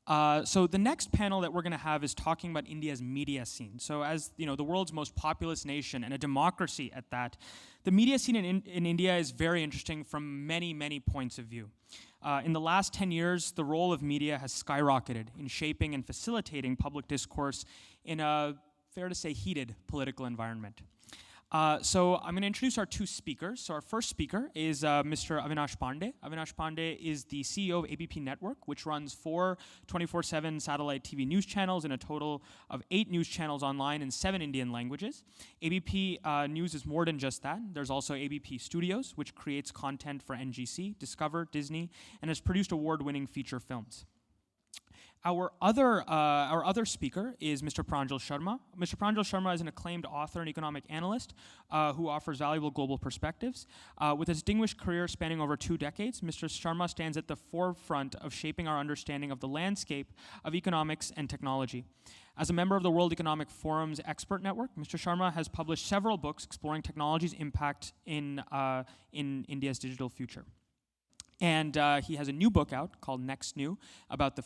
So the next panel that we're going to have is talking about India's media scene. So as the world's most populous nation and a democracy at that, the media scene in India is very interesting from many, many points of view. In the last 10 years, the role of media has skyrocketed in shaping and facilitating public discourse in a, fair to say, heated political environment. So I'm going to introduce our two speakers. So our first speaker is Mr. Avinash Pandey. Avinash Pandey is the CEO of ABP Network, which runs 4 24/7 satellite TV news channels and a total of 8 news channels online in 7 Indian languages. ABP News is more than just that. There's also ABP Studios, which creates content for NGC, Discover, Disney, and has produced award-winning feature films. Our other speaker is Mr. Pranjal Sharma. Mr. Pranjal Sharma is an acclaimed author and economic analyst who offers valuable global perspectives. With a distinguished career spanning over 2 decades, Mr. Sharma stands at the forefront of shaping our understanding of the landscape of economics and technology. As a member of the World Economic Forum's expert network, Mr. Sharma has published several books exploring technology's impact in India's digital future. And he has a new book out called Next New about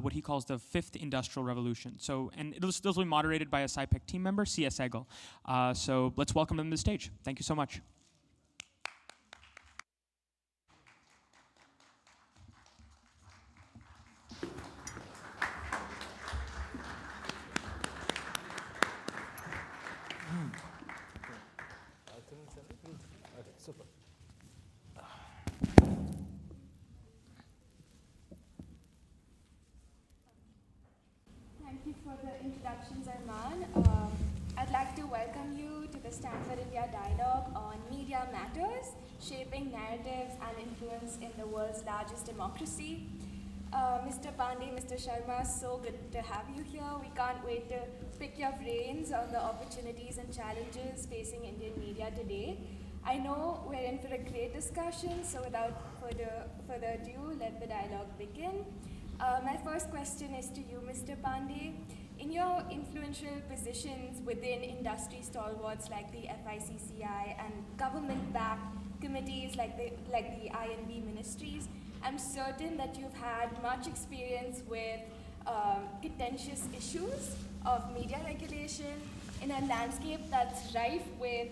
what he calls the 5th Industrial Revolution. And this will be moderated by a SIPEC team member, Sia Sehgal. So let's welcome them to the stage. Thank you so much. Super. Thank you for the introductions, Arman. I'd like to welcome you to the Stanford India Dialogue on Media Matters, Shaping Narratives and Influence in the World's Largest Democracy. Mr. Pandey, Mr. Sharma, so good to have you here. We can't wait to pick your brains on the opportunities and challenges facing Indian media today. I know we're in for a great discussion, so without further ado, let the dialogue begin. My first question is to you, Mr. Pandey. In your influential positions within industry stalwarts like the FICCI and government-backed committees like the INB ministries, I'm certain that you've had much experience with contentious issues of media regulation in a landscape that's rife with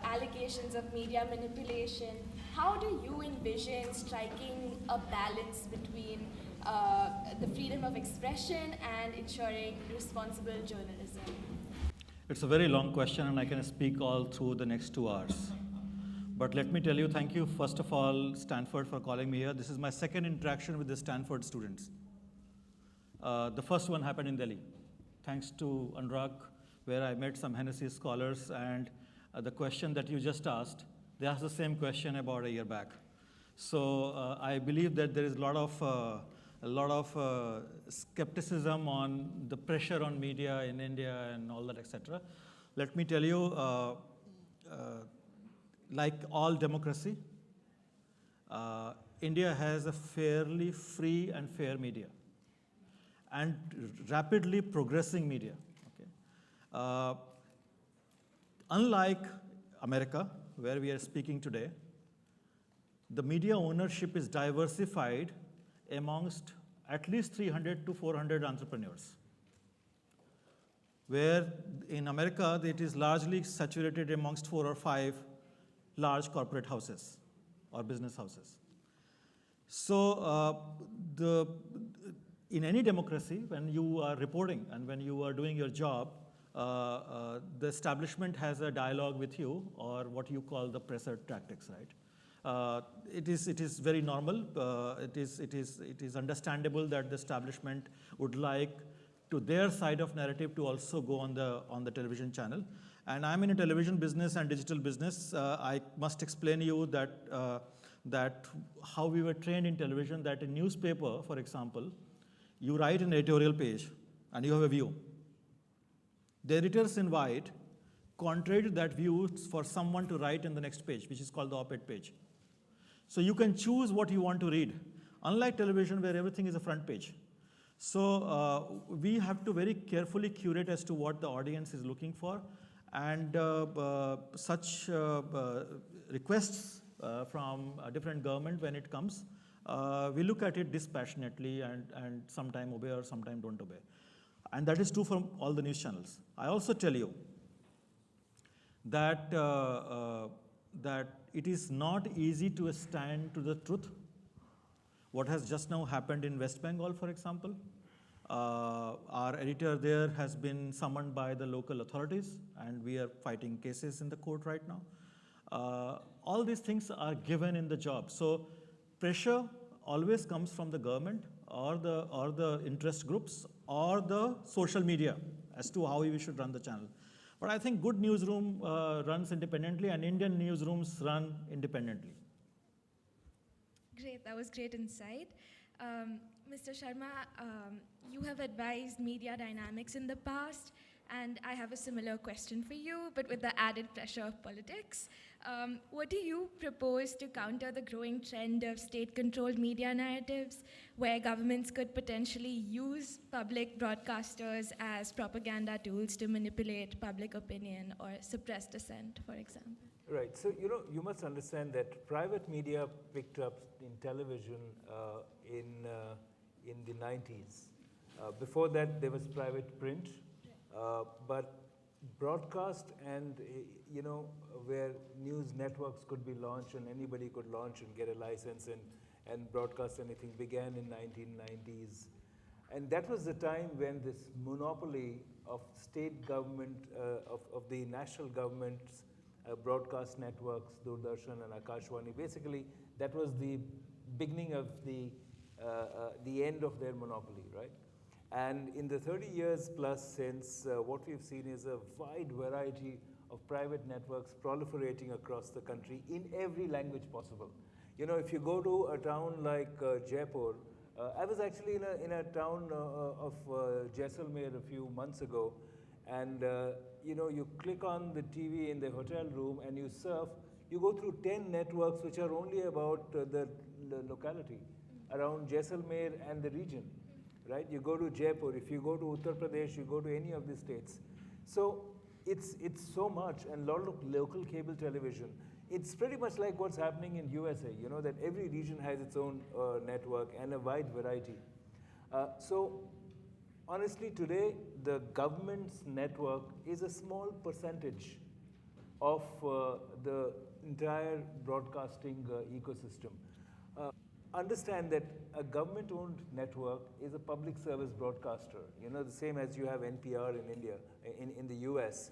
allegations of media manipulation. How do you envision striking a balance between the freedom of expression and ensuring responsible journalism? It's a very long question, and I can speak all through the next 2 hours. But let me tell you, thank you, first of all, Stanford, for calling me here. This is my second interaction with the Stanford students. The first one happened in Delhi, thanks to Anurag, where I met some Hennessy scholars, and the question that you just asked, they asked the same question about a year back. So I believe that there is a lot of skepticism on the pressure on media in India and all that, etc. Let me tell you, like all democracy, India has a fairly free and fair media and rapidly progressing media. Okay? Unlike America, where we are speaking today, the media ownership is diversified amongst at least 300 to 400 entrepreneurs, where in America it is largely saturated amongst 4 or 5 large corporate houses or business houses. So in any democracy, when you are reporting and when you are doing your job, the establishment has a dialogue with you, or what you call the presser tactics, right? It is very normal. It is understandable that the establishment would like to their side of narrative to also go on the television channel. And I'm in a television business and digital business. I must explain you that how we were trained in television, that in newspaper, for example, you write an editorial page and you have a view. The editors invite, contrary to that view, for someone to write in the next page, which is called the op-ed page. So you can choose what you want to read, unlike television where everything is a front page. So we have to very carefully curate as to what the audience is looking for, and such requests from a different government when it comes, we look at it dispassionately and sometime obey or sometime don't obey. And that is true for all the news channels. I also tell you that, that it is not easy to stand to the truth. What has just now happened in West Bengal, for example, our editor there has been summoned by the local authorities, and we are fighting cases in the court right now. All these things are given in the job. So pressure always comes from the government or the interest groups or the social media as to how we should run the channel. But I think good newsroom runs independently, and Indian newsrooms run independently. Great, that was great insight. Mr. Sharma, you have advised media dynamics in the past, and I have a similar question for you, but with the added pressure of politics. What do you propose to counter the growing trend of state-controlled media narratives, where governments could potentially use public broadcasters as propaganda tools to manipulate public opinion or suppress dissent, for example? Right. So, you must understand that private media picked up in television in the 90s. Before that, there was private print, but broadcast and, where news networks could be launched and anybody could launch and get a license and broadcast anything began in 1990s. And that was the time when this monopoly of state government, of the national government's broadcast networks, Doordarshan and Akashwani, basically that was the beginning of the end of their monopoly, right? And in the 30 years plus since, what we've seen is a wide variety of private networks proliferating across the country in every language possible. If you go to a town like Jaipur, I was actually in a town of Jaisalmer a few months ago, and you click on the TV in the hotel room and you surf, you go through 10 networks which are only about the locality around Jaisalmer and the region, right? You go to Jaipur, if you go to Uttar Pradesh, you go to any of the states. So it's so much, and a lot of local cable television. It's pretty much like what's happening in USA, that every region has its own network and a wide variety. So honestly, today, the government's network is a small percentage of the entire broadcasting ecosystem. Understand that a government-owned network is a public service broadcaster, the same as you have NPR in India, in the US.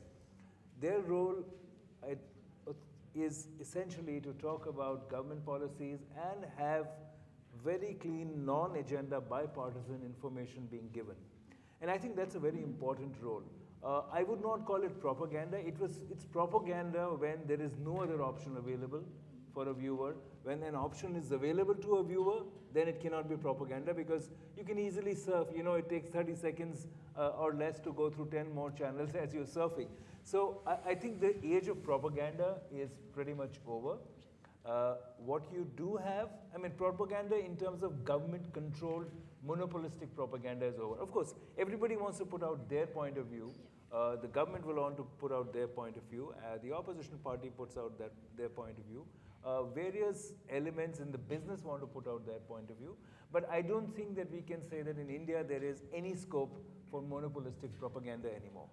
Their role is essentially to talk about government policies and have very clean, non-agenda, bipartisan information being given. And I think that's a very important role. I would not call it propaganda. It's propaganda when there is no other option available for a viewer. When an option is available to a viewer, then it cannot be propaganda, because you can easily surf. It takes 30 seconds or less to go through 10 more channels as you're surfing. So I think the age of propaganda is pretty much over. What you do have, propaganda in terms of government-controlled, monopolistic propaganda is over. Of course, everybody wants to put out their point of view. The government will want to put out their point of view. The opposition party puts out their point of view. Various elements in the business want to put out their point of view. But I don't think that we can say that in India there is any scope for monopolistic propaganda anymore.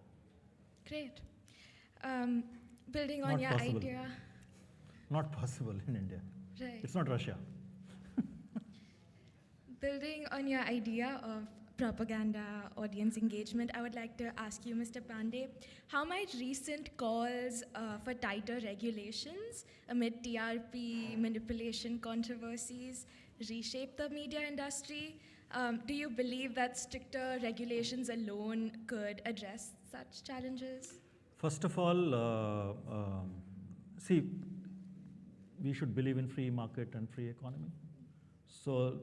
Great. Building on your idea. Not possible in India. Right. It's not Russia. Building on your idea of propaganda audience engagement, I would like to ask you, Mr. Pandey, how might recent calls for tighter regulations amid TRP manipulation controversies reshape the media industry? Do you believe that stricter regulations alone could address such challenges? First of all, see, we should believe in free market and free economy. So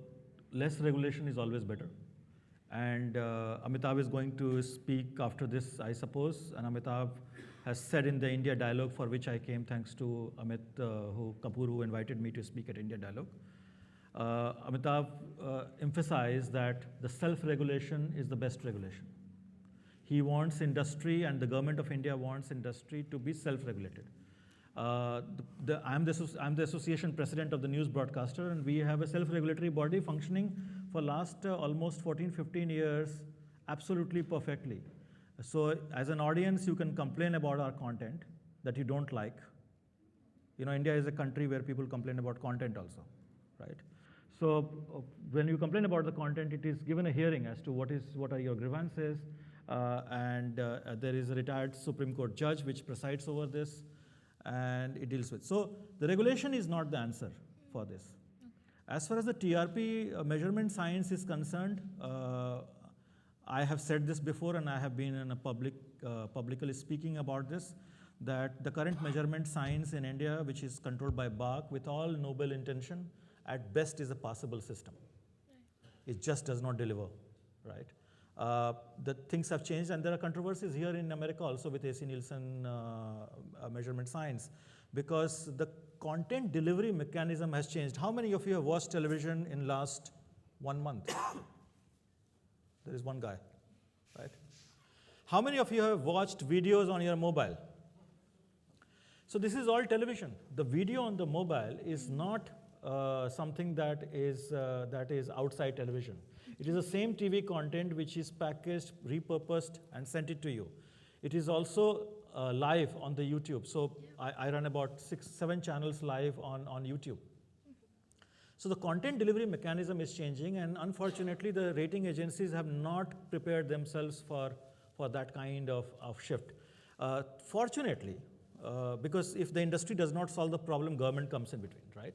less regulation is always better. And Amitabh is going to speak after this, I suppose. And Amitabh has said in the India Dialogue, for which I came thanks to Amit Kapoor, who invited me to speak at India Dialogue. Amitabh emphasized that the self-regulation is the best regulation. He wants industry, and the government of India wants industry to be self-regulated. I'm the association president of the news broadcaster, and we have a self-regulatory body functioning for last almost 14, 15 years absolutely perfectly. So as an audience, you can complain about our content that you don't like. You know, India is a country where people complain about content also, right? So when you complain about the content, it is given a hearing as to what are your grievances, and there is a retired Supreme Court judge which presides over this, and it deals with. So the regulation is not the answer for this. As far as the TRP measurement science is concerned, I have said this before, and I have been in a publicly speaking about this, that the current measurement science in India, which is controlled by BARC with all noble intention, at best is a passable system. It just does not deliver, right? The things have changed, and there are controversies here in America also with AC Nielsen measurement science, because the content delivery mechanism has changed. How many of you have watched television in last 1 month? There is one guy, right? How many of you have watched videos on your mobile? So this is all television. The video on the mobile is not something that is outside television. It is the same TV content which is packaged, repurposed, and sent it to you. It is also live on the YouTube. So I run about 6, 7 channels live on YouTube. So the content delivery mechanism is changing, and unfortunately, the rating agencies have not prepared themselves for that kind of shift. Fortunately, because if the industry does not solve the problem, government comes in between, right?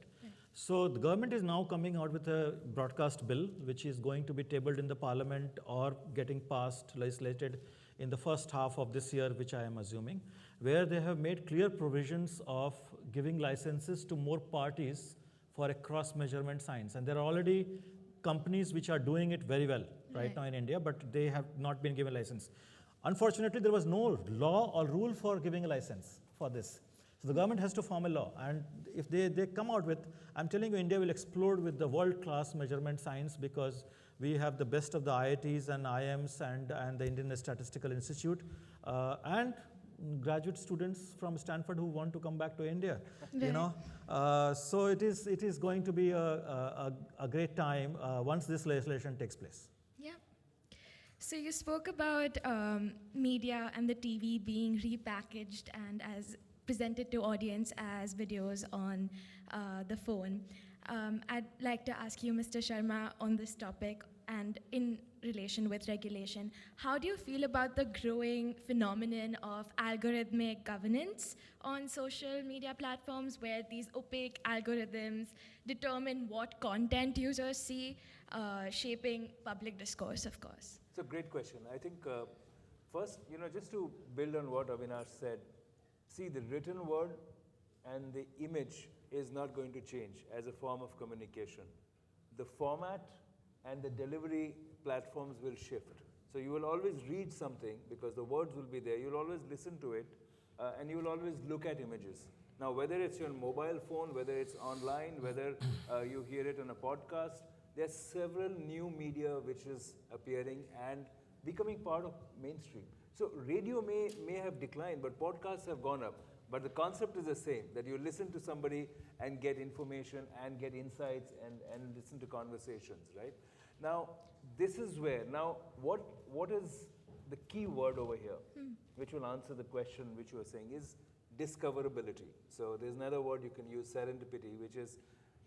So the government is now coming out with a broadcast bill, which is going to be tabled in the parliament or getting passed, legislated in the first half of this year, which I am assuming, where they have made clear provisions of giving licenses to more parties for a cross-measurement science. And there are already companies which are doing it very well right now in India, but they have not been given license. Unfortunately, there was no law or rule for giving a license for this. So the government has to form a law. And if they come out with, I'm telling you, India will explode with the world-class measurement science, because we have the best of the IITs and IIMs and the Indian Statistical Institute, and graduate students from Stanford who want to come back to India, you know. So it is going to be a great time once this legislation takes place. Yeah. So you spoke about media and the TV being repackaged and as presented to audience as videos on the phone. I'd like to ask you, Mr. Sharma, on this topic and in relation with regulation, how do you feel about the growing phenomenon of algorithmic governance on social media platforms, where these opaque algorithms determine what content users see, shaping public discourse, of course? It's a great question. I think first, just to build on what Avinash said, see, the written word and the image is not going to change as a form of communication. The format and the delivery platforms will shift. So you will always read something because the words will be there. You'll always listen to it, and you will always look at images. Now, whether it's your mobile phone, whether it's online, whether you hear it on a podcast, there's several new media which is appearing and becoming part of mainstream. So radio may have declined, but podcasts have gone up. But the concept is the same, that you listen to somebody and get information and get insights and listen to conversations, right? Now, this is where, now what is the key word over here, which will answer the question which you are saying, is discoverability. So there's another word you can use, serendipity, which is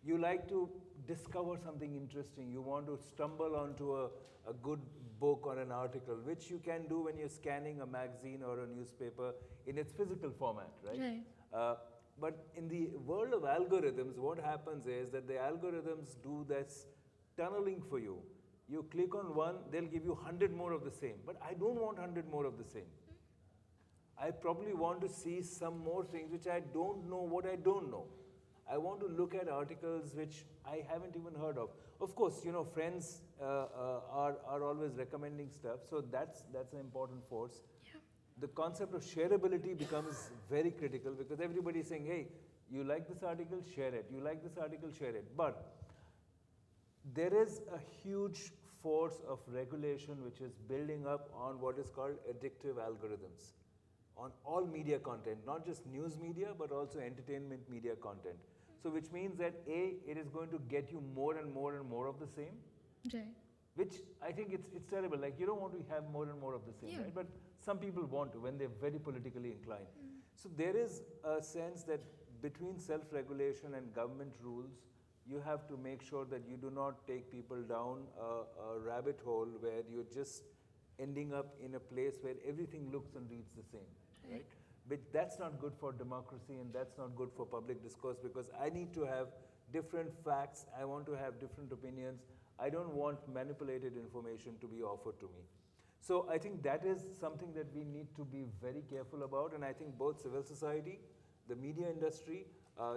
you like to discover something interesting. You want to stumble onto a good book or an article, which you can do when you're scanning a magazine or a newspaper in its physical format, right? But in the world of algorithms, what happens is that the algorithms do this tunneling for you. You click on one, they'll give you 100 more of the same. But I don't want 100 more of the same. I probably want to see some more things which I don't know what I don't know. I want to look at articles which I haven't even heard of. Of course, friends are always recommending stuff, so that's an important force. Yeah. The concept of shareability becomes very critical, because everybody is saying, hey, you like this article, share it. You like this article, share it. But there is a huge force of regulation which is building up on what is called addictive algorithms. on all media content, not just news media, but also entertainment media content. So which means that A, it is going to get you more and more and more of the same. Right. Which I think it's terrible. Like, you don't want to have more and more of the same, right? But some people want to when they're very politically inclined. So there is a sense that between self-regulation and government rules, you have to make sure that you do not take people down a rabbit hole where you're just ending up in a place where everything looks and reads the same, right? But that's not good for democracy, and that's not good for public discourse, because I need to have different facts. I want to have different opinions. I don't want manipulated information to be offered to me. So I think that is something that we need to be very careful about, and I think both civil society, the media industry,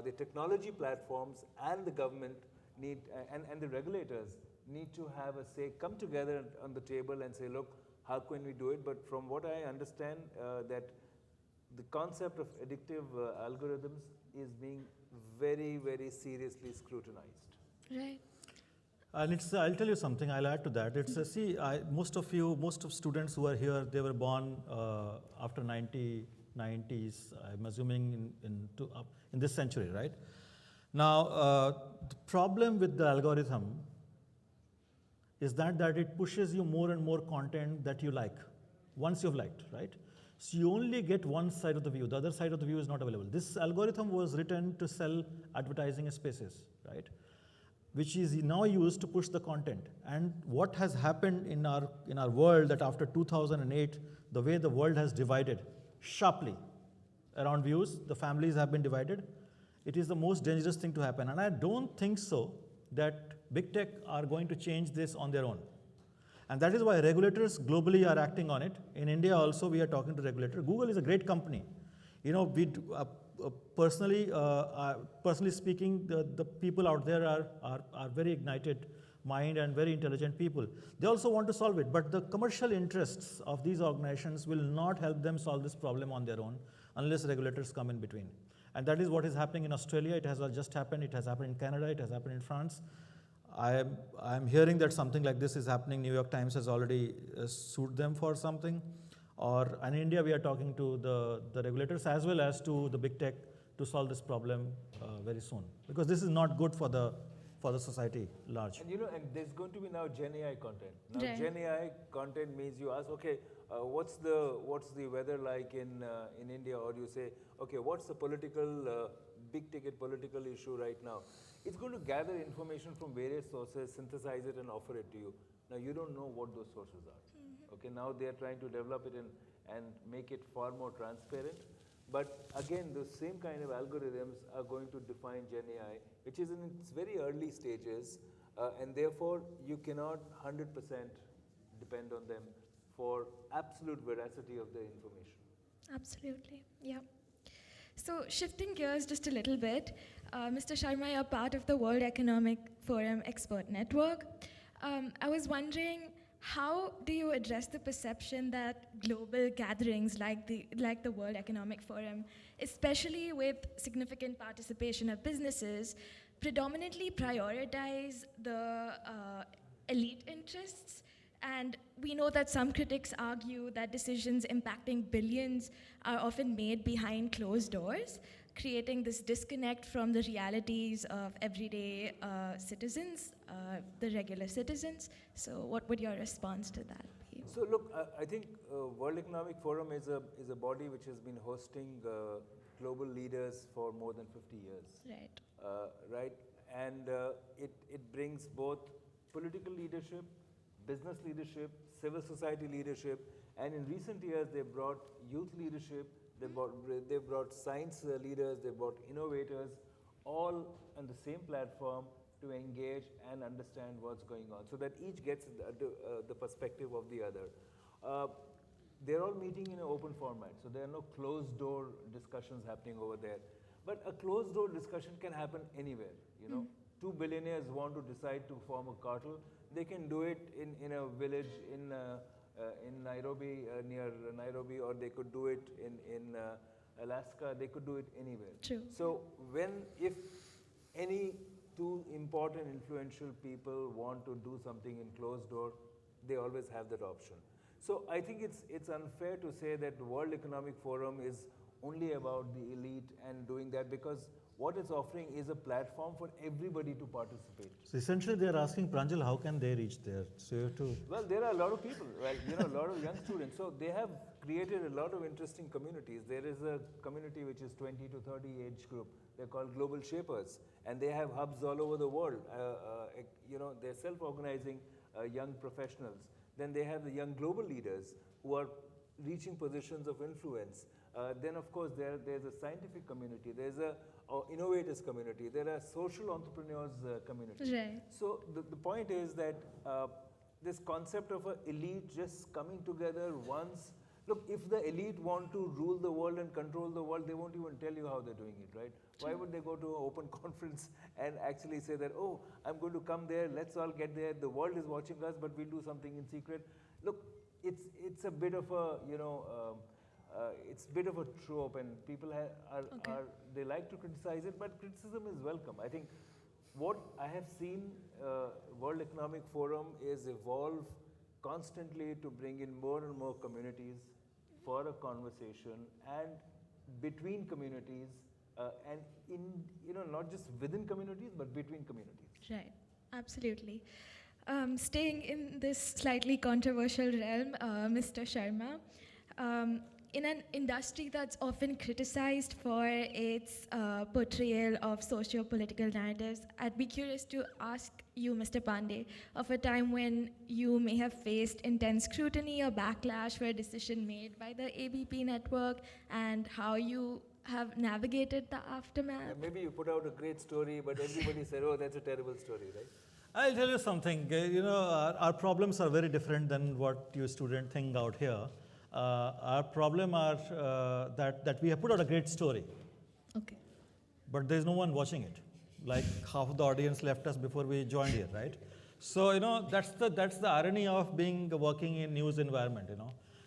the technology platforms, and the government need, and the regulators need to have a say, come together on the table and say, look, how can we do it? But from what I understand, that the concept of addictive algorithms is being very, very seriously scrutinized. Right. And it's, I'll tell you something, I'll add to that. It's, see, most of students who are here, they were born after 90s, I'm assuming in this century, right? Now, the problem with the algorithm is that it pushes you more and more content that you like, once you've liked, right? So you only get one side of the view. The other side of the view is not available. This algorithm was written to sell advertising spaces, right? Which is now used to push the content. And what has happened in our world, that after 2008, the way the world has divided sharply around views, the families have been divided. It is the most dangerous thing to happen. And I don't think so that big tech are going to change this on their own. And that is why regulators globally are acting on it. In India also, we are talking to regulators. Google is a great company. You know, we personally speaking, the people out there are very ignited mind and very intelligent people. They also want to solve it, but the commercial interests of these organizations will not help them solve this problem on their own unless regulators come in between. And that is what is happening in Australia. It has just happened. It has happened in Canada. It has happened in France. I'm hearing that something like this is happening. New York Times has already sued them for something. Or in India, we are talking to the regulators as well as to the big tech to solve this problem very soon. Because this is not good for the society large. And you know, and there's going to be now Gen AI content. Now, Right. Gen AI content means you ask, okay, what's the weather like in India, or you say, okay, what's the political big ticket political issue right now? It's going to gather information from various sources, synthesize it, and offer it to you. Now you don't know what those sources are. Okay, now they are trying to develop it and make it far more transparent. But again, the same kind of algorithms are going to define Gen AI, which is in its very early stages, and therefore you cannot 100% depend on them for absolute veracity of the information. Absolutely, yeah. So shifting gears just a little bit, Mr. Sharma, you're part of the World Economic Forum Expert Network. I was wondering, how do you address the perception that global gatherings like the World Economic Forum, especially with significant participation of businesses, predominantly prioritize the elite interests? And we know that some critics argue that decisions impacting billions are often made behind closed doors, creating this disconnect from the realities of everyday citizens, the regular citizens. So what would your response to that be? So look, I think World Economic Forum is a body which has been hosting global leaders for more than 50 years. Right. Right, and it brings both political leadership, business leadership, civil society leadership, and in recent years they brought youth leadership, they brought science leaders, they brought innovators, all on the same platform to engage and understand what's going on, so that each gets the perspective of the other. They're all meeting in an open format, so there are no closed door discussions happening over there. But a closed door discussion can happen anywhere, you know. Two billionaires want to decide to form a cartel. They can do it in a village in Nairobi, near Nairobi, or they could do it in Alaska. They could do it anywhere. True. So if any two important influential people want to do something in closed door, they always have that option. So I think it's unfair to say that the World Economic Forum is only about the elite and doing that, because what it's offering is a platform for everybody to participate. So essentially they're asking, Pranjal, how can they reach there? So you have to... Well, there are a lot of people, a lot of young students. So they have created a lot of interesting communities. There is a community which is 20 to 30 age group. They're called Global Shapers, and they have hubs all over the world. They're self-organizing young professionals. Then they have the young global leaders who are reaching positions of influence. Then, of course, there's a scientific community. There's a innovators community. There are social entrepreneurs community. Right. So the point is that this concept of an elite just coming together once. Look, if the elite want to rule the world and control the world, they won't even tell you how they're doing it, right? True. Why would they go to an open conference and actually say that, oh, I'm going to come there, let's all get there, the world is watching us, but we'll do something in secret. Look, it's a bit of a, it's a bit of a trope, and people they like to criticize it, but criticism is welcome. I think what I have seen World Economic Forum is evolve constantly to bring in more and more communities for a conversation, and between communities, and not just within communities, but between communities. Right, absolutely. Staying in this slightly controversial realm, Mr. Sharma, in an industry that's often criticized for its portrayal of socio-political narratives, I'd be curious to ask you, Mr. Pandey, of a time when you may have faced intense scrutiny or backlash for a decision made by the ABP Network, and how you have navigated the aftermath. Yeah, maybe you put out a great story, but everybody said, oh, that's a terrible story, right? I'll tell you something. Our problems are very different than what you students think out here. Our problem are that we have put out a great story. Okay. But there's no one watching it. Like half of the audience left us before we joined here, right? So that's the irony of working in news environment.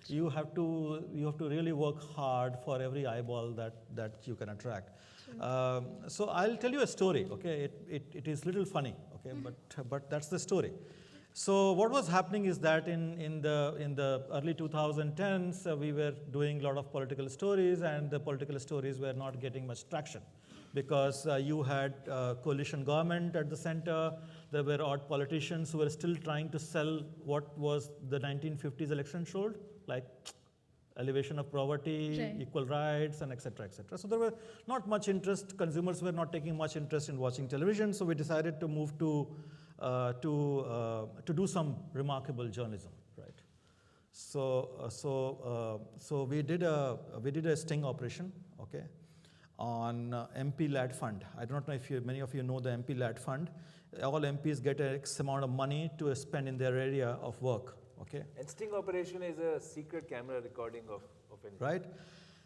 You have to really work hard for every eyeball that you can attract. So I'll tell you a story. Okay, it is little funny. Okay, but that's the story. So what was happening is that in the early 2010s, we were doing a lot of political stories, and the political stories were not getting much traction, because you had coalition government at the center. There were odd politicians who were still trying to sell what was the 1950s election showed, like elevation of poverty, right, equal rights, and etc., etc. So there were not much interest. Consumers were not taking much interest in watching television. So we decided to move to do some remarkable journalism, right? So we did a sting operation, okay, on MP Lad Fund. I don't know if many of you know the MP Lad Fund. All MPs get X amount of money to spend in their area of work, okay? And sting operation is a secret camera recording of anything. Right?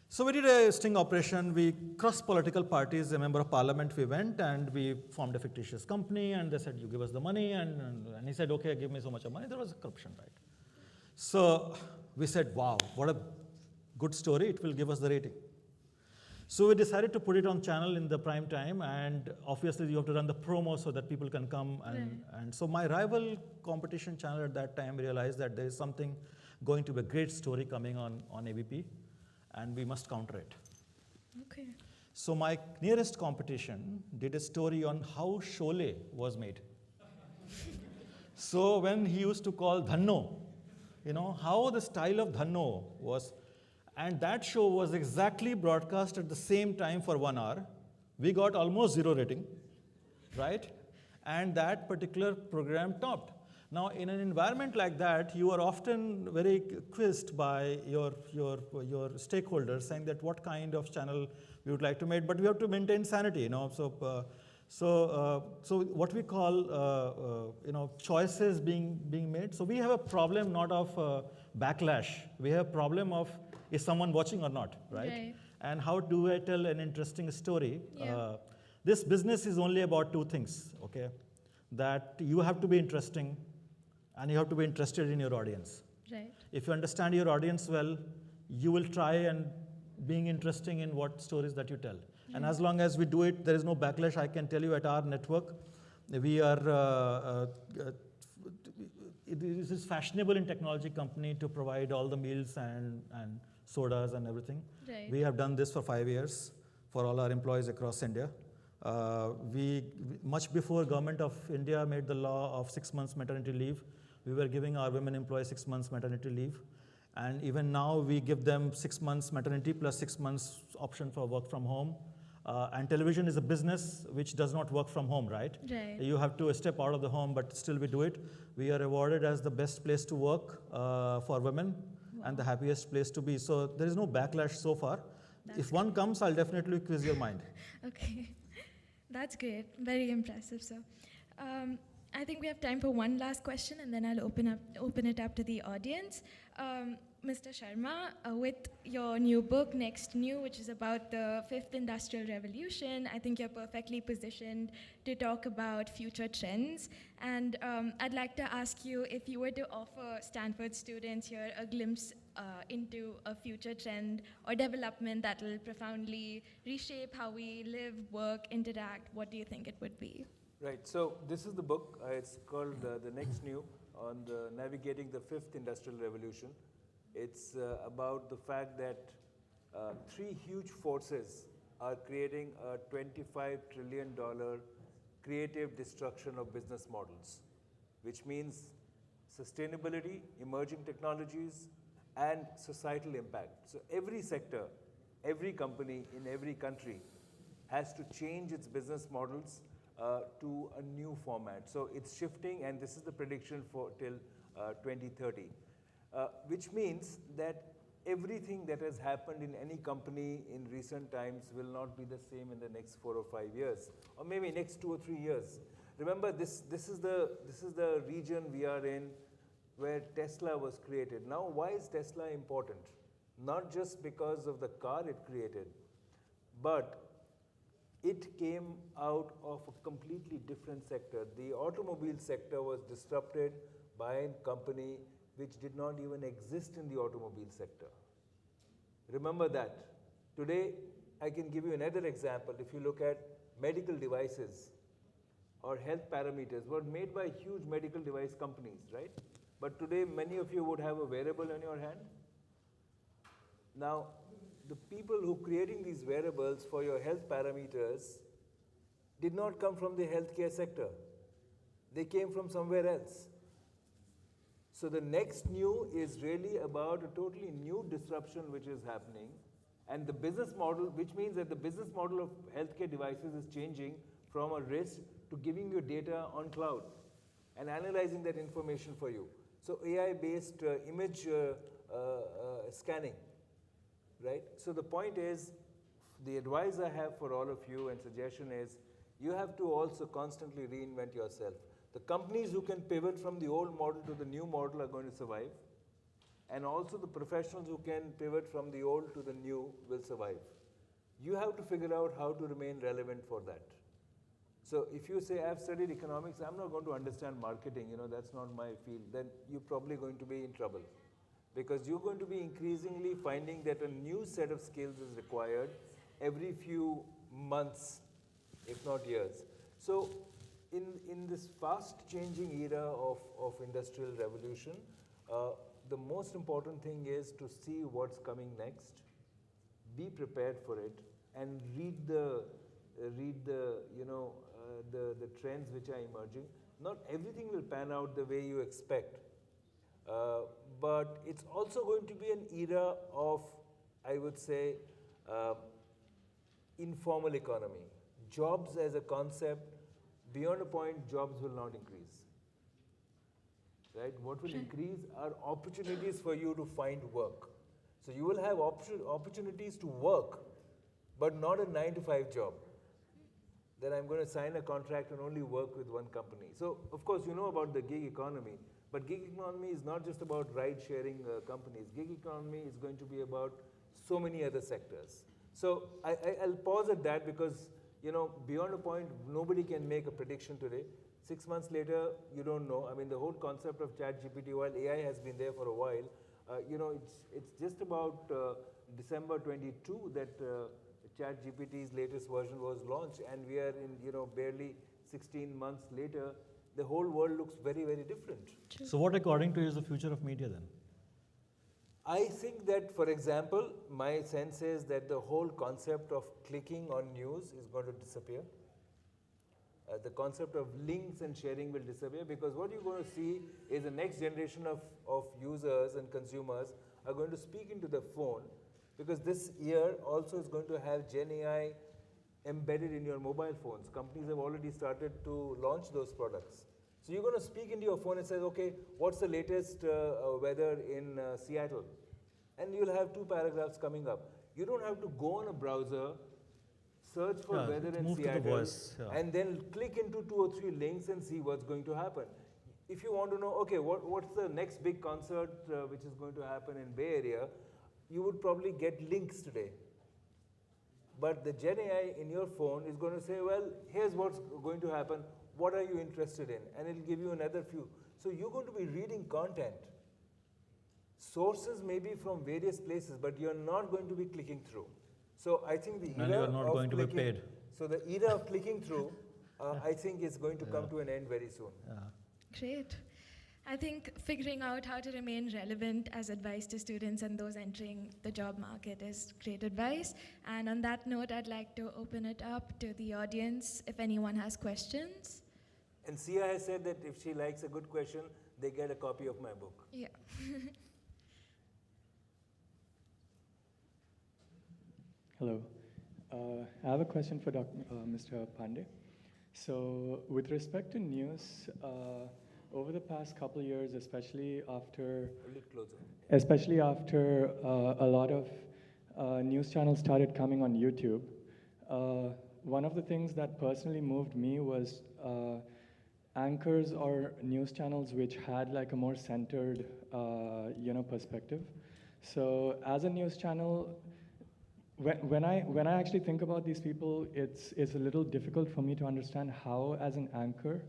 So we did a sting operation. We crossed political parties. A member of parliament, we went and we formed a fictitious company, and they said, you give us the money, and he said, okay, give me so much of money. There was a corruption, right? So we said, wow, what a good story. It will give us the rating. So we decided to put it on channel in the prime time, and obviously you have to run the promo so that people can come. And so my rival competition channel at that time realized that there is something going to be a great story coming on ABP, and we must counter it. Okay. So my nearest competition did a story on how Sholay was made. So when he used to call Dhanno, how the style of Dhanno was. And that show was exactly broadcast at the same time for 1 hour. We got almost 0 rating, right? And that particular program topped. Now, in an environment like that, you are often very quizzed by your stakeholders, saying that what kind of channel we would like to make, but we have to maintain sanity, So what we call, choices being made. So we have a problem not of backlash. We have a problem of, is someone watching or not, right? And how do I tell an interesting story? Yeah. This business is only about 2 things, okay? That you have to be interesting, and you have to be interested in your audience. Right. If you understand your audience well, you will try and being interesting in what stories that you tell. And as long as we do it, there is no backlash. I can tell you at our network, we are, it is fashionable in technology company to provide all the meals and sodas and everything. Right. We have done this for 5 years for all our employees across India. Much before Government of India made the law of 6 months maternity leave, we were giving our women employees 6 months maternity leave. And even now we give them 6 months maternity plus 6 months option for work from home. And television is a business which does not work from home, right? Right. You have to step out of the home, but still we do it. We are awarded as the best place to work for women and the happiest place to be. So there is no backlash so far. If one comes, I'll definitely quiz your mind. Okay, that's great. Very impressive, sir. I think we have time for one last question, and then I'll open it up to the audience. Mr. Sharma, with your new book, Next New, which is about the fifth industrial revolution, I think you're perfectly positioned to talk about future trends. And I'd like to ask you if you were to offer Stanford students here a glimpse into a future trend or development that will profoundly reshape how we live, work, interact, what do you think it would be? Right, so this is the book. It's called The Next New on the Navigating the Fifth Industrial Revolution. It's about the fact that three huge forces are creating a $25 trillion creative destruction of business models, which means sustainability, emerging technologies, and societal impact. So every sector, every company in every country has to change its business models to a new format. So it's shifting, and this is the prediction for till 2030, which means that everything that has happened in any company in recent times will not be the same in the next 4 or 5 years, or maybe next 2 or 3 years. Remember, this is the region we are in where Tesla was created. Now, why is Tesla important? Not just because of the car it created, but it came out of a completely different sector. The automobile sector was disrupted by a company which did not even exist in the automobile sector. Remember that. Today, I can give you another example. If you look at medical devices or health parameters, were made by huge medical device companies, right? But today, many of you would have a wearable in your hand. Now, the people who creating these wearables for your health parameters did not come from the healthcare sector. They came from somewhere else. So the next new is really about a totally new disruption which is happening. And the business model, which means that the business model of healthcare devices is changing from a wrist to giving you data on cloud and analyzing that information for you. So AI-based image scanning, right? So the point is, the advice I have for all of you and suggestion is, you have to also constantly reinvent yourself. The companies who can pivot from the old model to the new model are going to survive. And also the professionals who can pivot from the old to the new will survive. You have to figure out how to remain relevant for that. So if you say, I've studied economics, I'm not going to understand marketing, that's not my field, then you're probably going to be in trouble. Because you're going to be increasingly finding that a new set of skills is required every few months, if not years. So in this fast-changing era of industrial revolution, the most important thing is to see what's coming next, be prepared for it, and read the trends which are emerging. Not everything will pan out the way you expect, but it's also going to be an era of, I would say, informal economy. Jobs as a concept, beyond a point, jobs will not increase. Right? What will increase are opportunities for you to find work. So you will have opportunities to work, but not a 9-to-5 job. Then I'm going to sign a contract and only work with one company. So, of course, you know about the gig economy, but gig economy is not just about ride-sharing companies. Gig economy is going to be about so many other sectors. So I'll pause at that because, beyond a point, nobody can make a prediction today. 6 months later, you don't know. I mean, the whole concept of ChatGPT, while AI has been there for a while, it's just about December 22 that ChatGPT's latest version was launched, and we are in, barely 16 months later. the whole world looks very, very different. True. So what, according to you, is the future of media then? I think that, for example, my sense is that the whole concept of clicking on news is going to disappear. The concept of links and sharing will disappear, because what you're going to see is the next generation of users and consumers are going to speak into the phone, because this year also is going to have Gen AI embedded in your mobile phones. Companies have already started to launch those products. So you're going to speak into your phone and say, okay, what's the latest weather in Seattle? And you'll have 2 paragraphs coming up. You don't have to go on a browser, search for weather in Seattle, and then click into 2 or 3 links and see what's going to happen. If you want to know, okay, what's the next big concert which is going to happen in Bay Area, you would probably get links today. But the Gen AI in your phone is going to say, well, here's what's going to happen. What are you interested in? And it'll give you another few. So you're going to be reading content. Sources may be from various places, but you're not going to be clicking through. So I think the era and you're not of going to be clicking, paid. So the era of clicking through, I think is going to come to an end very soon. Great. I think figuring out how to remain relevant as advice to students and those entering the job market is great advice. And on that note, I'd like to open it up to the audience if anyone has questions. And Sia has said that if she likes a good question, they get a copy of my book. Yeah. Hello. I have a question for Mr. Pandey. So with respect to news, over the past couple of years, especially after a lot of news channels started coming on YouTube, one of the things that personally moved me was anchors or news channels which had like a more centered, perspective. So as a news channel, when I actually think about these people, it's a little difficult for me to understand how, as an anchor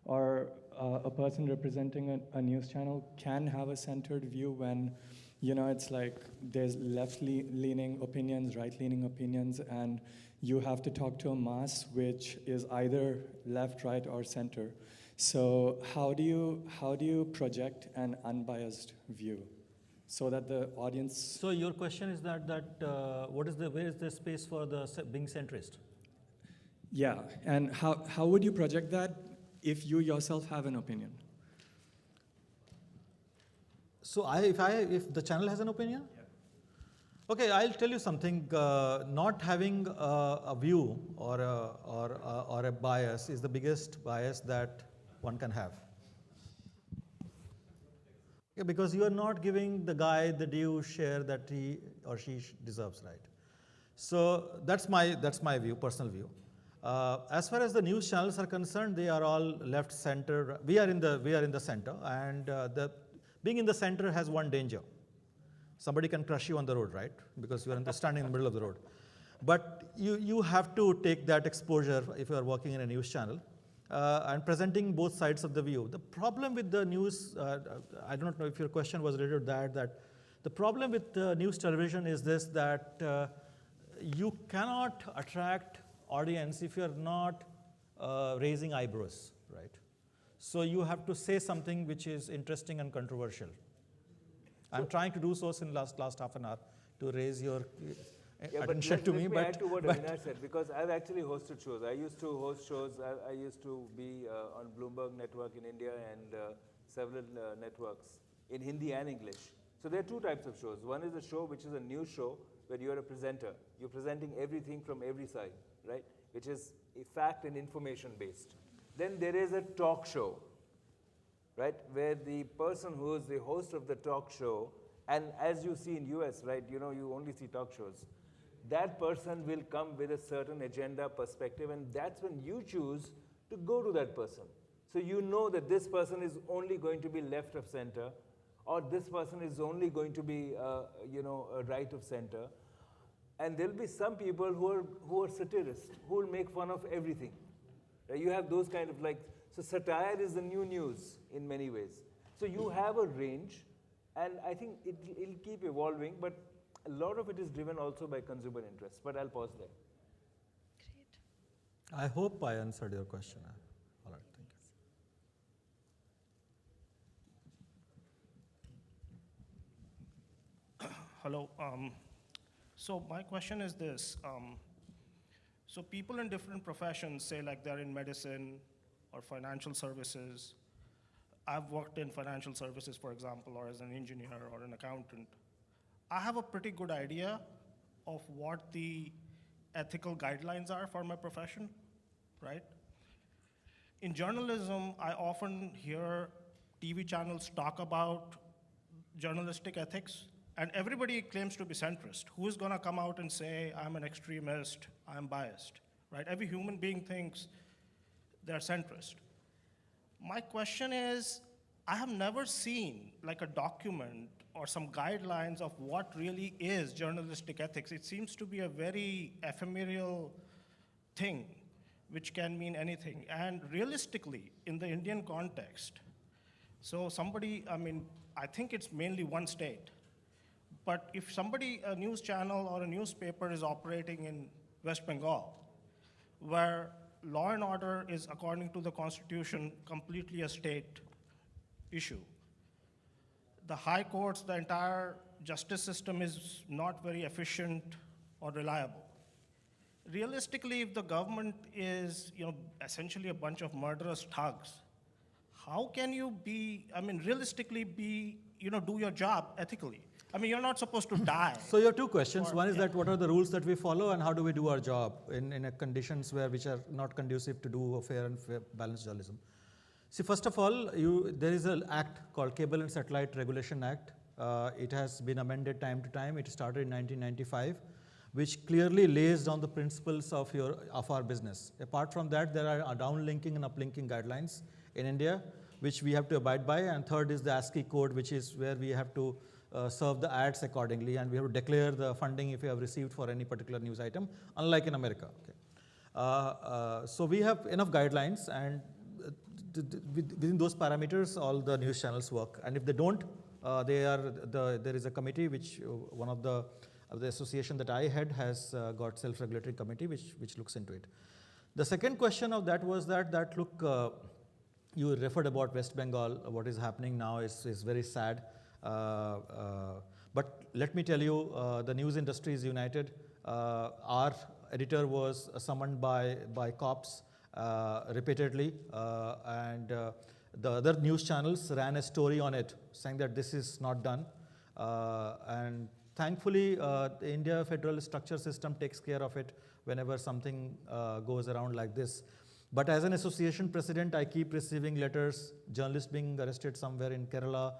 or a person representing a news channel, can have a centered view when, it's like there's left-leaning opinions, right-leaning opinions, and you have to talk to a mass which is either left, right, or center. So how do you project an unbiased view so that the audience? So your question is that where is the space for being centrist? Yeah, and how would you project that if you yourself have an opinion? So if the channel has an opinion? Yeah. Okay, I'll tell you something. Not having a view or a bias is the biggest bias that one can have. Okay, because you are not giving the guy the due share that he or she deserves, right? So that's my view, personal view. As far as the news channels are concerned, they are all left center. We are in the center, and being in the center has one danger. Somebody can crush you on the road, right? Because you are standing in the middle of the road. But you have to take that exposure if you are working in a news channel and presenting both sides of the view. The problem with the news, I don't know if your question was related to that the problem with news television is this, that you cannot attract audience if you're not raising eyebrows, right? So you have to say something which is interesting and controversial. I'm trying to do so in last half an hour to raise your attention to me. Let me add to what Avinash said, because I've actually hosted shows. I used to host shows. I used to be on Bloomberg Network in India and several networks in Hindi and English. So there are 2 types of shows. One is a show which is a news show where you're a presenter. You're presenting everything from every side, right? Which is fact and information based. Then there is a talk show, right? Where the person who is the host of the talk show, and as you see in US, right, you only see talk shows. That person will come with a certain agenda, perspective, and that's when you choose to go to that person. So you know that this person is only going to be left of center, or this person is only going to be, right of center. And there'll be some people who are satirists, who will make fun of everything. You have those kind of so satire is the new news in many ways. So you have a range, and I think it'll keep evolving, but a lot of it is driven also by consumer interest. But I'll pause there. Great. I hope I answered your question. All right, thank you. Hello. So my question is this. So people in different professions, say like they're in medicine or financial services. I've worked in financial services, for example, or as an engineer or an accountant. I have a pretty good idea of what the ethical guidelines are for my profession, right? In journalism, I often hear TV channels talk about journalistic ethics, and everybody claims to be centrist. Who is gonna come out and say, I'm an extremist, I'm biased, right? Every human being thinks they're centrist. My question is, I have never seen like a document or some guidelines of what really is journalistic ethics. It seems to be a very ephemeral thing, which can mean anything. And realistically, in the Indian context, so somebody, I think it's mainly one state, but if somebody, a news channel or a newspaper is operating in West Bengal, where law and order is, according to the constitution, completely a state issue, the high courts, the entire justice system is not very efficient or reliable. Realistically, if the government is essentially a bunch of murderous thugs, how can you be, realistically be, do your job ethically? You're not supposed to die. So you have two questions. One is that what are the rules that we follow and how do we do our job in conditions which are not conducive to do a fair and balanced journalism. See, first of all, there is an act called Cable and Satellite Regulation Act. It has been amended time to time. It started in 1995, which clearly lays down the principles of our business. Apart from that, there are downlinking and uplinking guidelines in India, which we have to abide by. And third is the ASCII code, which is where we have to serve the ads accordingly, and we have to declare the funding if we have received for any particular news item, unlike in America. Okay. So we have enough guidelines, and within those parameters, all the news channels work. And if they don't, there is a committee which one of the association that I head has got self-regulatory committee which looks into it. The second question of that was that look, you referred about West Bengal. What is happening now is very sad. But let me tell you, the news industry is united. Our editor was summoned by cops repeatedly, and the other news channels ran a story on it, saying that this is not done. And thankfully, the India federal structure system takes care of it whenever something goes around like this. But as an association president, I keep receiving letters, journalists being arrested somewhere in Kerala,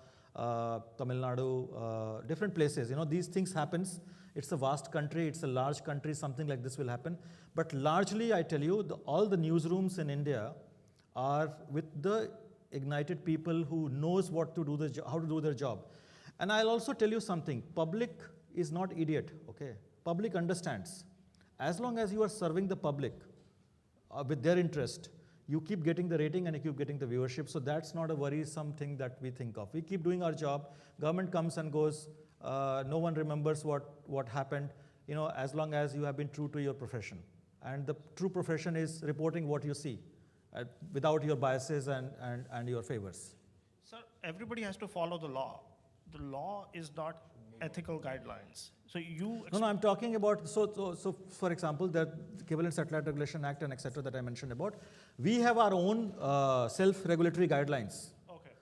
Tamil Nadu, different places. These things happens. It's a vast country, it's a large country, something like this will happen. But largely, I tell you, all the newsrooms in India are with the ignited people who knows what to do, how to do their job. And I'll also tell you something, public is not idiot, okay? Public understands. As long as you are serving the public with their interest, you keep getting the rating and you keep getting the viewership. So that's not a worrisome thing that we think of. We keep doing our job. Government comes and goes. No one remembers what happened, as long as you have been true to your profession. And the true profession is reporting what you see without your biases and your favors. Sir, everybody has to follow the law. The law is not ethical guidelines. So No, I'm talking about, so for example, the Cable and Satellite Regulation Act and etc. that I mentioned about, we have our own self-regulatory guidelines,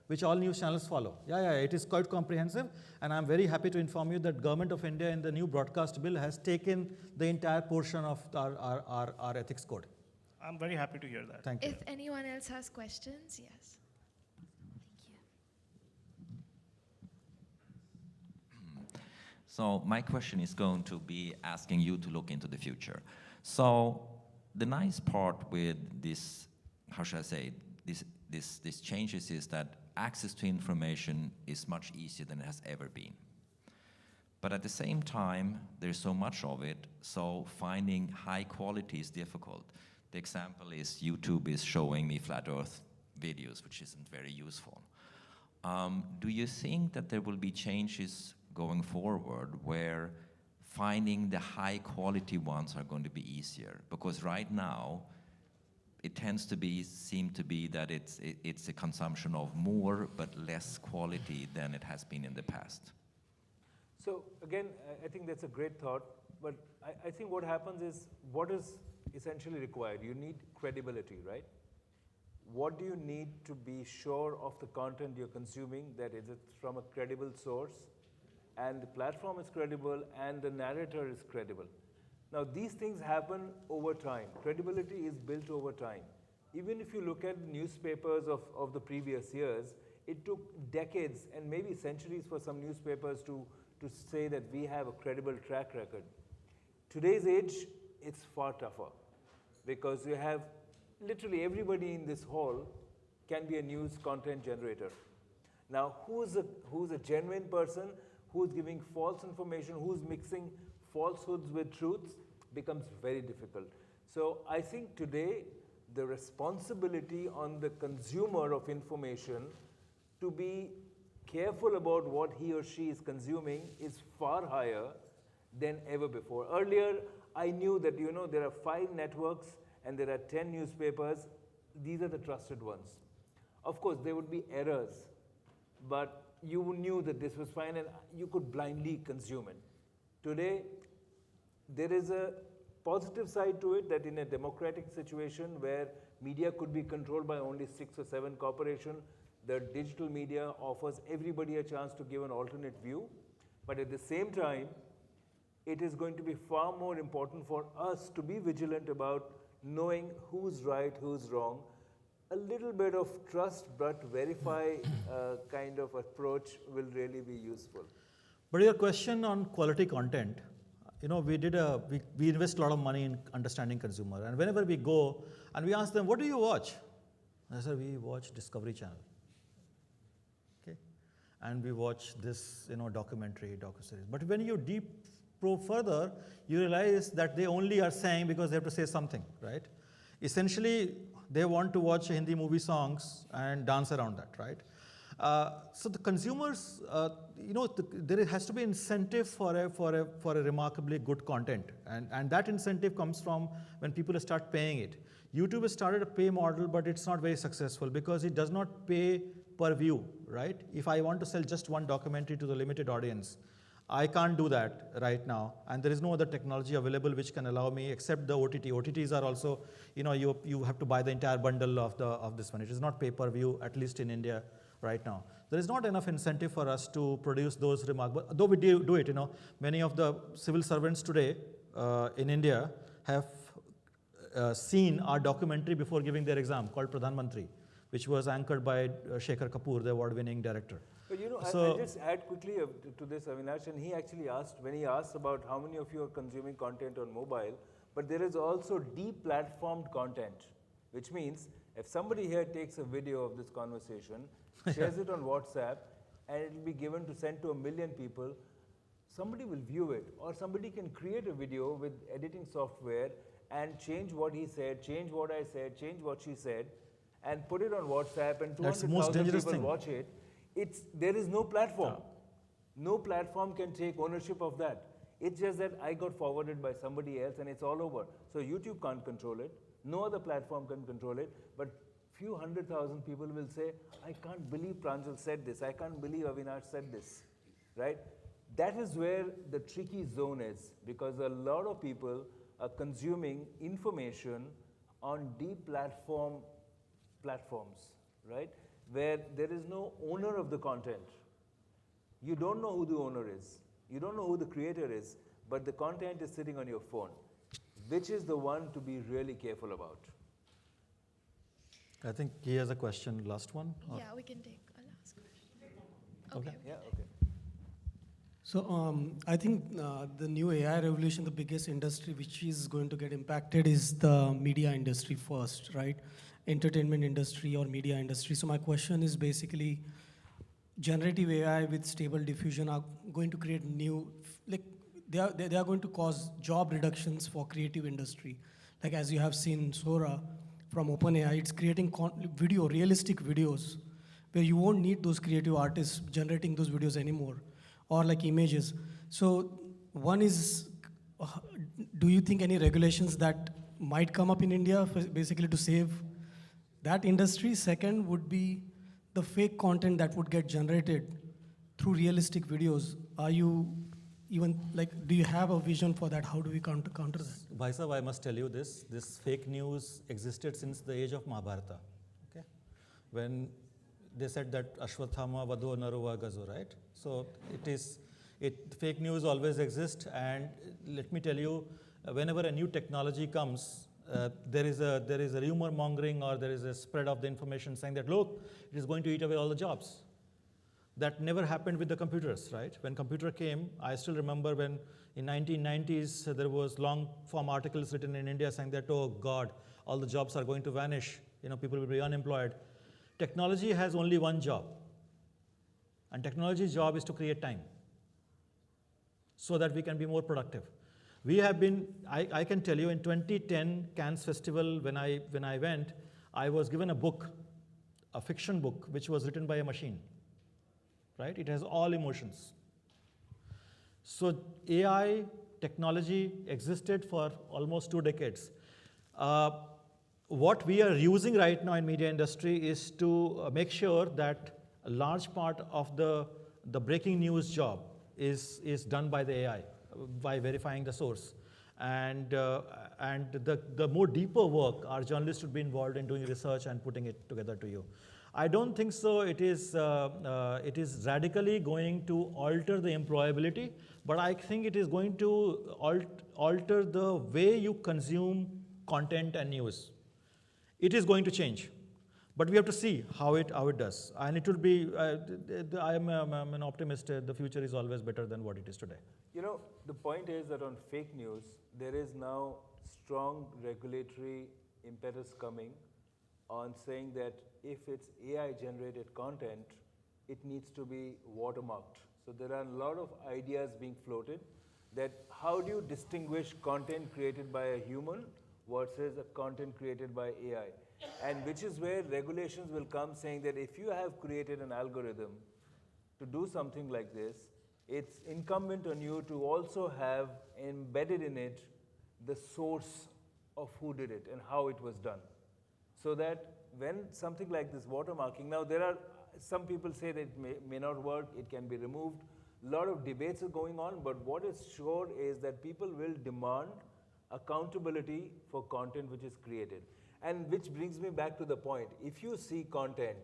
which all news channels follow. Yeah, it is quite comprehensive, and I'm very happy to inform you that Government of India in the new broadcast bill has taken the entire portion of our ethics code. I'm very happy to hear that. Thank you. If anyone else has questions, yes. So my question is going to be asking you to look into the future. So the nice part with this, how should I say, these changes is that access to information is much easier than it has ever been. But at the same time, there's so much of it, so finding high quality is difficult. The example is YouTube is showing me flat earth videos, which isn't very useful. Do you think that there will be changes going forward where finding the high quality ones are going to be easier? Because right now, it tends to seem to be that it's a consumption of more but less quality than it has been in the past. So again, I think that's a great thought, but I think what happens is, what is essentially required? You need credibility, right? What do you need to be sure of the content you're consuming, that is it from a credible source, and the platform is credible, and the narrator is credible. Now these things happen over time. Credibility is built over time. Even if you look at newspapers of the previous years, it took decades and maybe centuries for some newspapers to say that we have a credible track record. Today's age, it's far tougher, because you have literally everybody in this hall can be a news content generator. Now, who's a genuine person, who's giving false information, who's mixing falsehoods with truths, becomes very difficult. So I think today, the responsibility on the consumer of information to be careful about what he or she is consuming is far higher than ever before. Earlier, I knew that, you know, there are 5 networks and there are 10 newspapers. These are the trusted ones. Of course, there would be errors, but you knew that this was fine and you could blindly consume it. Today, there is a positive side to it, that in a democratic situation where media could be controlled by only 6 or 7 corporations, the digital media offers everybody a chance to give an alternate view. But at the same time, it is going to be far more important for us to be vigilant about knowing who's right, who's wrong. A little bit of trust but verify kind of approach will really be useful. But your question on quality content, you know, we invest a lot of money in understanding consumer, and whenever we go and we ask them, what do you watch? I said, we watch Discovery Channel. Okay, and we watch this, you know, documentary, docuseries. But when you deep probe further, you realize that they only are saying because they have to say something, right? Essentially, they want to watch Hindi movie songs and dance around that, right? So the consumers, you know, there has to be incentive for a remarkably good content, and that incentive comes from when people start paying it. YouTube has started a pay model, but it's not very successful because it does not pay per view, right? If I want to sell just one documentary to the limited audience, I can't do that right now, and there is no other technology available which can allow me except the OTT. OTTs are also, you know, you have to buy the entire bundle of this one. It is not pay-per-view, at least in India right now. There is not enough incentive for us to produce those remarkable, though we do it, you know. Many of the civil servants today in India have seen our documentary before giving their exam called Pradhan Mantri, which was anchored by Shekhar Kapoor, the award-winning director. But you know, so, I'll just add quickly to this, Avinash, and he actually asked, when he asked about how many of you are consuming content on mobile, but there is also deplatformed content, which means if somebody here takes a video of this conversation, shares it on WhatsApp, and it will be given to send to 1 million people, somebody will view it, or somebody can create a video with editing software and change what he said, change what I said, change what she said, and put it on WhatsApp, and 200,000 people watch it. There is no platform. No platform can take ownership of that. It's just that I got forwarded by somebody else and it's all over. So YouTube can't control it. No other platform can control it. But few 100,000 people will say, I can't believe Pranjal said this. I can't believe Avinash said this, right? That is where the tricky zone is, because a lot of people are consuming information on deplatform platforms, right? Where there is no owner of the content. You don't know who the owner is. You don't know who the creator is, but the content is sitting on your phone. Which is the one to be really careful about? I think he has a question, last one? Or? Yeah, we can take a last question. Okay. Yeah, okay. So I think the new AI revolution, the biggest industry which is going to get impacted is the media industry first, right? Entertainment industry or media industry. So my question is basically, generative AI with stable diffusion are going to create new, like they are going to cause job reductions for creative industry. Like as you have seen Sora from OpenAI, it's creating realistic videos where you won't need those creative artists generating those videos anymore, or like images. So one is, do you think any regulations that might come up in India basically to save that industry? Second would be the fake content that would get generated through realistic videos. Are you even like, do you have a vision for that? How do we counter that? Bhai Sahab, I must tell you this fake news existed since the age of Mahabharata, okay? When they said that Ashwathama, Vadho, Naruva, Gazo, right? So fake news always exists, and let me tell you, whenever a new technology comes, there is a rumor mongering, or there is a spread of the information saying that, look, it is going to eat away all the jobs. That never happened with the computers, right? When computer came, I still remember when in 1990s there was long form articles written in India saying that, oh God, all the jobs are going to vanish, people will be unemployed. Technology has only one job, and technology's job is to create time so that we can be more productive. We have been, I can tell you, in 2010 Cannes Festival, when I went, I was given a book, a fiction book, which was written by a machine, right? It has all emotions. So AI technology existed for almost 2 decades. What we are using right now in media industry is to make sure that a large part of the breaking news job is done by the AI, by verifying the source. And the more deeper work, our journalists should be involved in doing research and putting it together to you. I don't think so it is radically going to alter the employability, but I think it is going to alter the way you consume content and news. It is going to change, but we have to see how it does. And it will be, I'm an optimist, the future is always better than what it is today. The point is that on fake news, there is now strong regulatory impetus coming on saying that if it's AI-generated content, it needs to be watermarked. So there are a lot of ideas being floated that how do you distinguish content created by a human versus a content created by AI? And which is where regulations will come saying that if you have created an algorithm to do something like this, it's incumbent on you to also have embedded in it the source of who did it and how it was done. So that when something like this watermarking, now there are some people say that it may not work, it can be removed. A lot of debates are going on, but what is sure is that people will demand accountability for content which is created. And which brings me back to the point, if you see content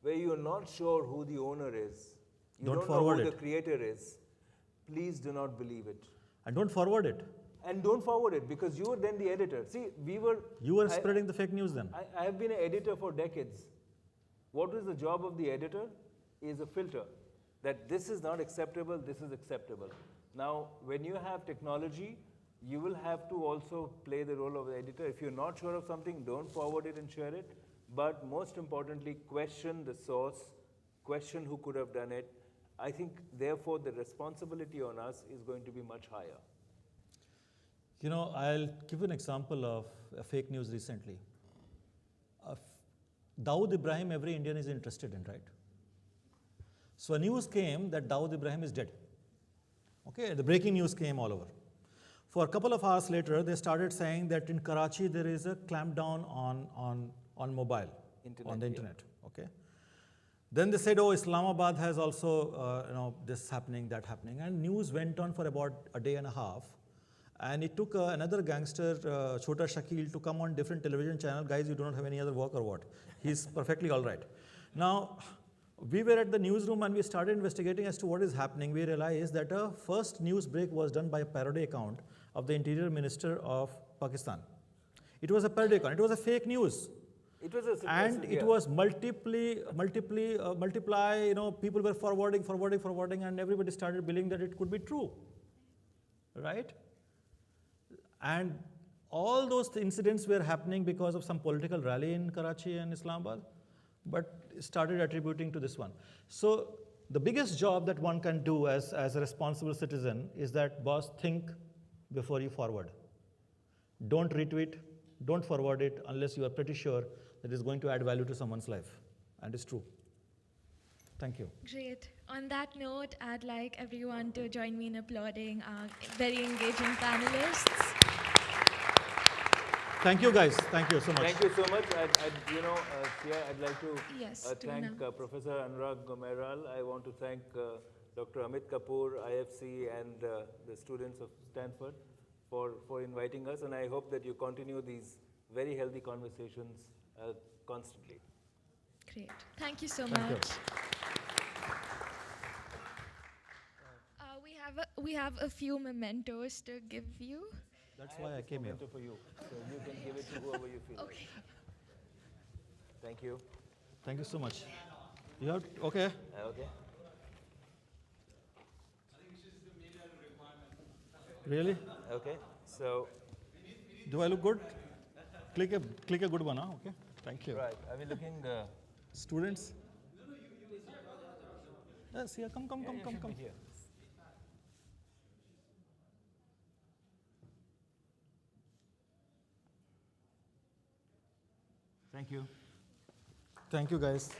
where you're not sure who the owner is, you don't know who the creator is, please do not believe it. And don't forward it. And don't forward it, because you are then the editor. See, You were spreading the fake news then. I have been an editor for decades. What is the job of the editor? Is a filter. That this is not acceptable, this is acceptable. Now, when you have technology, you will have to also play the role of the editor. If you're not sure of something, don't forward it and share it. But most importantly, question the source, question who could have done it. I think, therefore, the responsibility on us is going to be much higher. I'll give an example of fake news recently. Dawood Ibrahim, every Indian is interested in, right? So a news came that Dawood Ibrahim is dead. Okay, the breaking news came all over. For a couple of hours later, they started saying that in Karachi there is a clampdown on mobile, on the internet. Okay. Then they said, oh, Islamabad has also, this happening, that happening. And news went on for about a day and a half. And it took another gangster, Chota Shakil, to come on different television channel. Guys, you do not have any other work or what? He's perfectly all right. Now, we were at the newsroom and we started investigating as to what is happening. We realized that a first news break was done by a parody account of the Interior Minister of Pakistan. It was a parody account. It was a fake news. It was a and it was multiply, people were forwarding, and everybody started believing that it could be true, right? And all those incidents were happening because of some political rally in Karachi and Islamabad, but started attributing to this one. So the biggest job that one can do as a responsible citizen is that, boss, think before you forward. Don't retweet, don't forward it unless you are pretty sure that it's going to add value to someone's life. And it's true. Thank you. Great. On that note, I'd like everyone to join me in applauding our very engaging panelists. Thank you, guys. Thank you so much. Thank you so much. Sia, I'd like to thank Professor Anurag Gomeral. I want to thank Dr. Amit Kapoor, IFC, and the students of Stanford for inviting us. And I hope that you continue these very healthy conversations constantly. Great. Thank you so Thank you. much. We have a few mementos to give you. That's why I came here. Memento for you, so you can give it to whoever you feel. Okay. Thank you. Thank you so much. You have, okay. Okay. Really? Okay. So, Do I look good? Click a good one, huh? Okay. Thank you. right. Are we looking? Students? Yes, here, come. Here. Thank you. Thank you, guys.